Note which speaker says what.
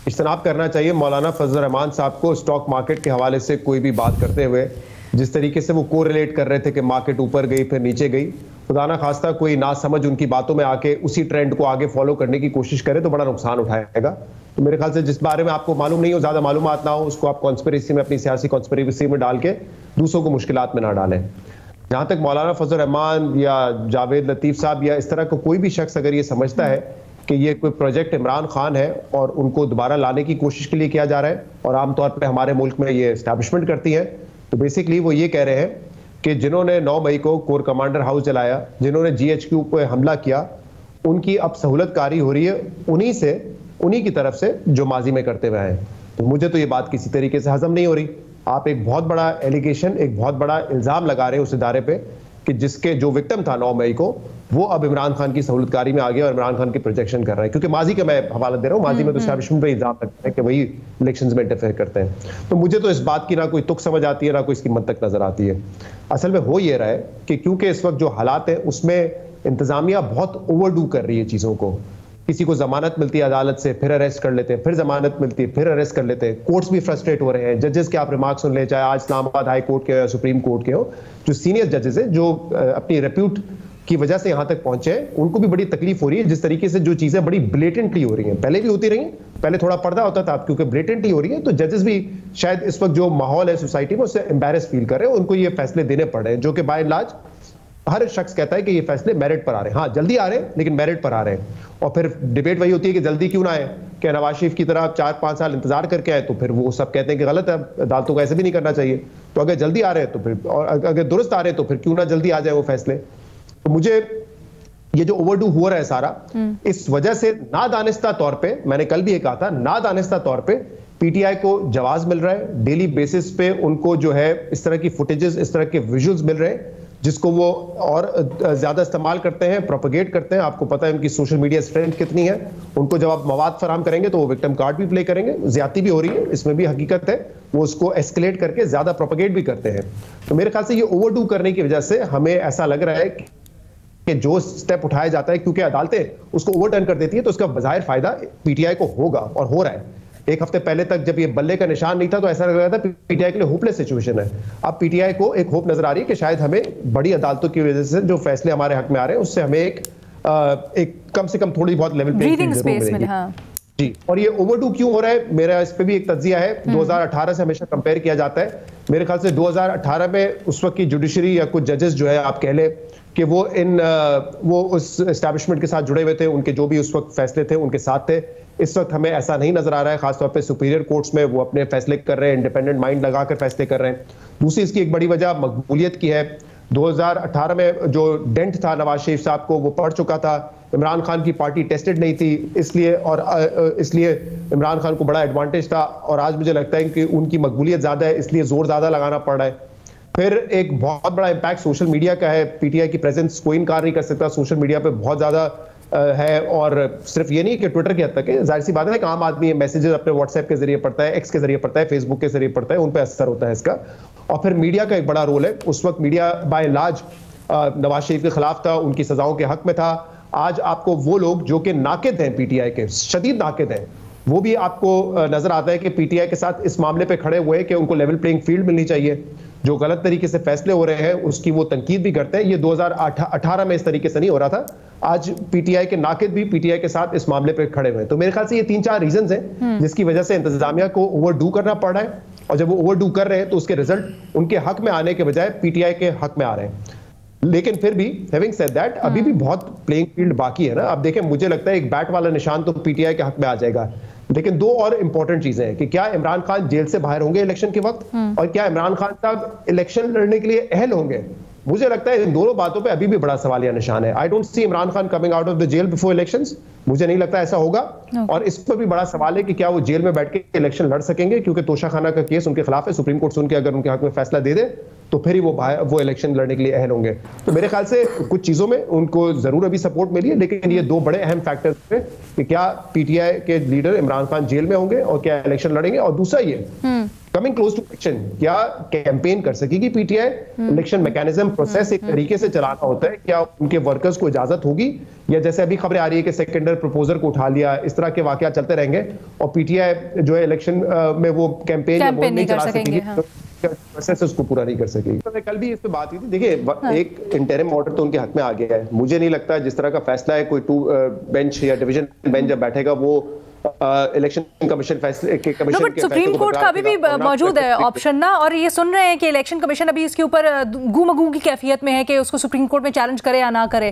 Speaker 1: इज्तनाब करना चाहिए मौलाना फजल रहमान साहब को स्टॉक मार्केट के हवाले से कोई भी बात करते हुए। जिस तरीके से वो कोरिलेट कर रहे थे कि मार्केट ऊपर गई फिर नीचे गई, खुदा ना खास्ता कोई ना समझ उनकी बातों में आके उसी ट्रेंड को आगे फॉलो करने की कोशिश करे तो बड़ा नुकसान उठाएगा। तो मेरे ख्याल से जिस बारे में आपको मालूम नहीं हो, ज्यादा मालूमात ना हो, उसको आप कॉन्स्पिरेसी में, अपनी सियासी कॉन्स्पिरेसी में डाल के दूसरों को मुश्किलात में ना डालें। जहां तक मौलाना फजल रहमान या जावेद लतीफ साहब या इस तरह का कोई भी शख्स अगर ये समझता है कि ये कोई प्रोजेक्ट इमरान खान है और उनको दोबारा लाने की कोशिश के लिए किया जा रहा है और आमतौर पर हमारे मुल्क में ये एस्टैब्लिशमेंट करती है, तो बेसिकली वो ये कह रहे हैं कि जिन्होंने 9 मई को कोर कमांडर हाउस जलाया, जिन्होंने GHQ पे हमला किया, उनकी अब सहूलतकारी हो रही है उन्हीं की तरफ से जो माजी में करते हुए आए। तो मुझे तो ये बात किसी तरीके से हजम नहीं हो रही। आप एक बहुत बड़ा एलिगेशन, एक बहुत बड़ा इल्जाम लगा रहे हैं उस इदारे पे कि जिसके जो विक्टिम था 9 मई को, वो अब इमरान खान की सहूलतकारी में आ गया और इमरान खान की प्रोजेक्शन कर रहा है। क्योंकि माजी का मैं हवाला दे रहा हूँ, माजी में तो एस्टैब्लिशमेंट पे इल्जाम लगता है कि वही इलेक्शंस में इंटरफेयर करते हैं। तो मुझे तो इस बात की ना कोई तुक समझ आती है, ना कोई इसकी मंतक नजर आती है। असल में हो ये रहा है कि क्योंकि इस वक्त जो हालात है उसमें इंतजामिया बहुत ओवरडू कर रही है चीजों को। किसी को जमानत मिलती है अदालत से, फिर अरेस्ट कर लेते हैं, फिर जमानत मिलती है, फिर अरेस्ट कर लेते हैं। कोर्ट्स भी फ्रस्ट्रेट हो रहे हैं। जजेस के आप रिमार्क सुन ले, चाहे आज इस्लामाबाद हाई कोर्ट के हो या सुप्रीम कोर्ट के हो, जो सीनियर जजेस हैं, जो अपनी रेप्यूट की वजह से यहां तक पहुंचे हैं, उनको भी बड़ी तकलीफ हो रही है जिस तरीके से जो चीजें बड़ी ब्लेटेंटली हो रही हैं। पहले भी होती रही, पहले थोड़ा पर्दा होता था, क्योंकि ब्लेटेंटली हो रही है तो जजेस भी शायद इस वक्त जो माहौल है सोसाइटी में उससे एम्बेरस फील कर रहे हैं। उनको ये फैसले देने पड़ रहे हैं जो कि बाय एंड लार्ज हर शख्स कहता है कि ये फैसले मेरिट पर आ रहे हैं। हाँ, जल्दी आ रहे हैं लेकिन मेरिट पर आ रहे हैं। और फिर डिबेट वही होती है कि जल्दी क्यों ना आए, कि नवाज शरीफ की तरह 4-5 साल इंतजार करके आए, तो फिर वो सब कहते हैं कि गलत है, अदालतों को ऐसे भी नहीं करना चाहिए। तो अगर जल्दी आ रहे हैं तो फिर, और अगर दुरुस्त आ रहे हैं तो फिर क्यों ना जल्दी आ जाए वो फैसले। तो मुझे ये जो ओवरडू हो रहा है सारा, इस वजह से नादानिस्ता तौर पे, मैंने कल भी ये कहा था, नादानिस्ता तौर पे पीटीआई को जवाब मिल रहा है। डेली बेसिस पे उनको जो है इस तरह की फुटेजेस, इस तरह के विजुअल्स मिल रहे हैं जिसको वो और ज्यादा इस्तेमाल करते हैं, प्रोपेगेट करते हैं। आपको पता है उनकी सोशल मीडिया स्ट्रेंथ कितनी है। उनको जब आप मवाद फराहम करेंगे तो वो विक्टिम कार्ड भी प्ले करेंगे। ज्यादती भी हो रही है, इसमें भी हकीकत है। वो उसको एस्केलेट करके ज्यादा प्रोपेगेट भी करते हैं। तो मेरे ख्याल से ये ओवरडू करने की वजह से हमें ऐसा लग रहा है कि जो स्टेप उठाया जाता है, क्योंकि अदालतें उसको ओवरटर्न कर देती है, तो उसका बज़ाहिर फायदा पीटीआई को होगा और हो रहा है। एक हफ्ते पहले तक जब ये बल्ले का निशान नहीं था तो ऐसा लग रहा था पीटीआई के लिए होपलेस सिचुएशन है। अब पीटीआई को एक होप नजर आ रही है कि शायद हमें बड़ी अदालतों की वजह से जो फैसले हमारे हक में आ रहे हैं उससे हमें एक कम से कम थोड़ी बहुत लेवल प्लेइंग स्पेस मिलेगी। हाँ। जी, और ये ओवरडू क्यों हो रहा है, मेरा इस पे भी एक तज्जिया है। 2018 से हमेशा कंपेयर किया जाता है। मेरे ख्याल से 2018 में उस वक्त की जुडिशरी या कुछ जजेस जो है, आप कह ले कि वो उस एस्टैब्लिशमेंट के साथ जुड़े हुए थे, उनके जो भी उस वक्त फैसले थे उनके साथ थे। इस वक्त हमें ऐसा नहीं नजर आ रहा है। खासतौर पे सुपीरियर कोर्ट्स में वो अपने फैसले कर रहे हैं, इंडिपेंडेंट माइंड लगाकर फैसले कर रहे हैं। दूसरी इसकी एक बड़ी वजह मकबूलियत की है। 2018 में जो डेंट था नवाज शरीफ साहब को, वो पड़ चुका था। इमरान खान की पार्टी टेस्टेड नहीं थी, इसलिए इमरान खान को बड़ा एडवांटेज था। और आज मुझे लगता है कि उनकी मकबूलियत ज्यादा है, इसलिए जोर ज्यादा लगाना पड़ रहा है। फिर एक बहुत बड़ा इंपैक्ट सोशल मीडिया का है। पीटीआई की प्रेजेंस कोई इनकार नहीं कर सकता, सोशल मीडिया पे बहुत ज्यादा है। और सिर्फ ये नहीं कि ट्विटर की हद तक है, जाहिर सी बात है कि आम आदमी मैसेजेस अपने व्हाट्सएप के जरिए पढ़ता है, एक्स के जरिए पढ़ता है, फेसबुक के जरिए पढ़ता है, उन पर असर होता है इसका। और फिर मीडिया का एक बड़ा रोल है। उस वक्त media by large Nawaz Sharif के खिलाफ था, उनकी सजाओं के हक में था। आज आपको वो लोग जो कि नाकिद हैं, पीटीआई के शदीद नाकिद हैं, वो भी आपको नजर आता है कि पीटीआई के साथ इस मामले पे खड़े हुए कि उनको लेवल प्लेइंग फील्ड मिलनी चाहिए। जो गलत तरीके से फैसले हो रहे हैं उसकी वो तनकीद भी करते हैं। ये 2018 में इस तरीके से नहीं हो रहा था। आज पीटीआई के नाकिद भी पीटीआई के साथ इस मामले पे खड़े हुए हैं। तो मेरे ख्याल से ये 3-4 रीजंस हैं जिसकी वजह से इंतजामिया को ओवरडू करना पड़ रहा है। और जब वो ओवरडू कर रहे हैं तो उसके रिजल्ट उनके हक में आने के बजाय पीटीआई के हक में आ रहे हैं। लेकिन फिर भी हैविंग सेड दैट, अभी भी बहुत प्लेइंग फील्ड बाकी है ना। अब देखें, मुझे लगता है एक बैट वाला निशान तो पीटीआई के हक में आ जाएगा। लेकिन दो और इंपॉर्टेंट चीजें हैं कि क्या इमरान खान जेल से बाहर होंगे इलेक्शन के वक्त, और क्या इमरान खान साहब इलेक्शन लड़ने के लिए अहल होंगे। मुझे लगता है इन दोनों बातों पे अभी भी बड़ा सवालिया निशान है। I don't see Imran Khan coming out of the jail before elections. मुझे नहीं लगता ऐसा होगा। और इस पर भी बड़ा सवाल है कि क्या वो जेल में बैठ के इलेक्शन लड़ सकेंगे, क्योंकि तोशाखाना का केस उनके खिलाफ है। सुप्रीम कोर्ट सुन के अगर उनके हक में फैसला दे दे तो फिर ही वो इलेक्शन लड़ने के लिए अहल होंगे। तो मेरे ख्याल से कुछ चीजों में उनको जरूर अभी सपोर्ट मिली है, लेकिन ये दो बड़े अहम फैक्टर्स हैं कि क्या पीटीआई के लीडर इमरान खान जेल में होंगे और क्या इलेक्शन लड़ेंगे। और दूसरा ये कमिंग क्लोज टू इलेक्शन क्या कैंपेन कर सकेगी पीटीआई? इलेक्शन मैकेनिज्म प्रोसेस एक तरीके से चलाना होता है, क्या उनके वर्कर्स को इजाजत होगी, या जैसे अभी खबरें आ रही है कि सेकेंडर प्रपोजर को उठा लिया, इस तरह के वाकया चलते रहेंगे और पीटीआई जो है इलेक्शन में वो कैंपेन नहीं चला सकेगी, प्रोसेस उसको पूरा नहीं कर सकेगी। तो कल भी इस पे बात हुई थी। देखिए एक इंटरिम ऑर्डर तो उनके हक में आ गया है, मुझे नहीं लगता जिस तरह का फैसला है कोई बेंच या डिवीजन बेंच जब बैठेगा वो इलेक्शन कमीशन फैसले के कमीशन के
Speaker 2: सुप्रीम कोर्ट का अभी भी मौजूद है ऑप्शन ना, और ये सुन रहे हैं कि इलेक्शन कमीशन अभी इसके ऊपर गुमगू की कैफियत में है कि उसको सुप्रीम कोर्ट में चैलेंज करे या ना करे।